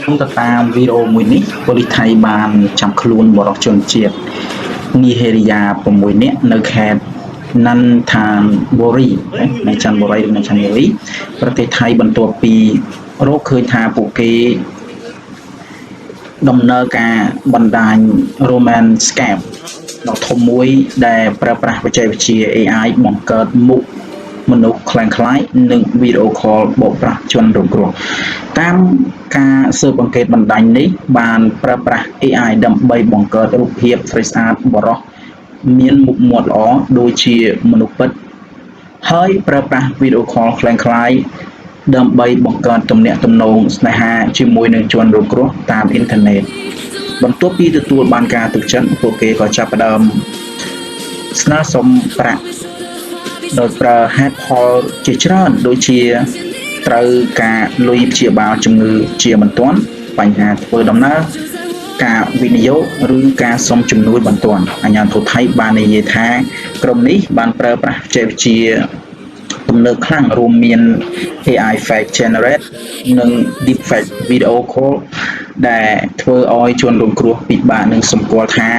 តាមវីដេអូមួយនេះប៉ូលីសថៃបានចាប់ខ្លួនបរិសុទ្ធជនជាតិនីហេរីយ៉ា6នាក់នៅខេត្តណាន់ថានបូរីនៅច័ន្ទបុរីនៅច័ន្ទបុរីប្រទេសថៃបន្ទាប់ពីរកឃើញថាពួកគេដំណើរការបណ្ដាញ Roman Scam ដ៏ធំមួយដែលប្រើប្រាស់បច្ចេកវិទ្យា AI បង្កើតមុខមនុស្សខ្លាំងៗនិងវីដេអូខលបោកប្រាស់ជនរងគ្រោះតាមការស៊ើបអង្កេតបណ្ដាញនេះបានប្រើប្រាស់ AI ដើម្បីបង្កើតរូបភាពស្រីស្អាតបរិសុទ្ធមានមុខមាត់ល្អដូចជាមនុស្សពិតហើយប្រើប្រាស់វីដេអូខលខ្លាំងៗដើម្បីបង្កើតទំនាក់ទំនងស្នេហាជាមួយនឹងជនរងគ្រោះតាមអ៊ីនធឺណិតបន្ទាប់ពីទទួលបានការទុកចិត្តពួកគេក៏ចាប់ផ្ដើមស្នើសុំប្រាក់ដោយប្រើហេតុផលជាច្រើនដូចជាត្រូវការលុយព្យាបាលជំងឺជាបន្ទាន់បញ្ហាធ្វើដំណើរការវិនិយោគឬការសុំជំនួយបន្ទាន់អាជ្ញាធរថៃបាននិយាយថាក្រុមនេះបានប្រើប្រាស់បច្ចេកវិទ្យាទំនើបខ្លាំងរួមមាន AI Fake Generate និង Deepfake Video Call ដែលធ្វើឲ្យជនរងគ្រោះពិបាកនឹងសម្គាល់ថា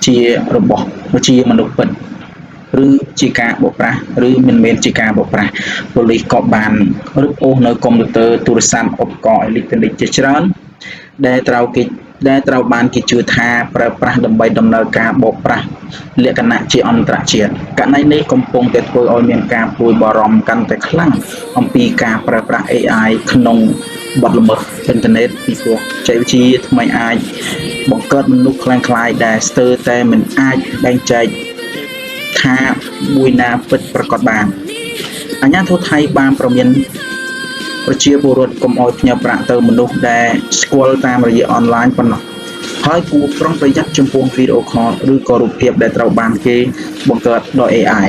ជាមនុស្សពិតឬជាការបោកប្រាស់ឬមិនមែនជាការបោកប្រាស់ប៉ូលីសក៏បានរឹបអូសនៅកុំព្យូទ័រទូរស័ព្ទឧបករណ៍អេឡិចត្រូនិកជាច្រើនដែលត្រូវបានគេជឿថាប្រើប្រាស់ដើម្បីដំណើរការបោកប្រាស់លក្ខណៈជាអន្តរជាតិករណីនេះកំពុងតែធ្វើឲ្យមានការព្រួយបារម្ភកាន់តែខ្លាំងអំពីការប្រើប្រាស់ AI ក្នុងបទល្មើសអ៊ីនធឺណិតពីព្រោះបច្ចេកវិទ្យាថ្មីអាចបង្កើតមនុស្សខ្លាំងៗដែលស្ទើរតែមិនអាចបែងចែកថាមួយណាពិតប្រាកដបានអាជ្ញាធរថៃបានប្រមានប្រជាពលរដ្ឋកុំឲ្យផ្ញើប្រាក់ទៅមនុស្សដែលស្គាល់តាមរយៈអនឡាញប៉ុណ្ណោះហើយគួរប្រុងប្រយ័ត្នចំពោះវីដេអូខលឬក៏រូបភាពដែលត្រូវបានគេបង្កើតដោយ AI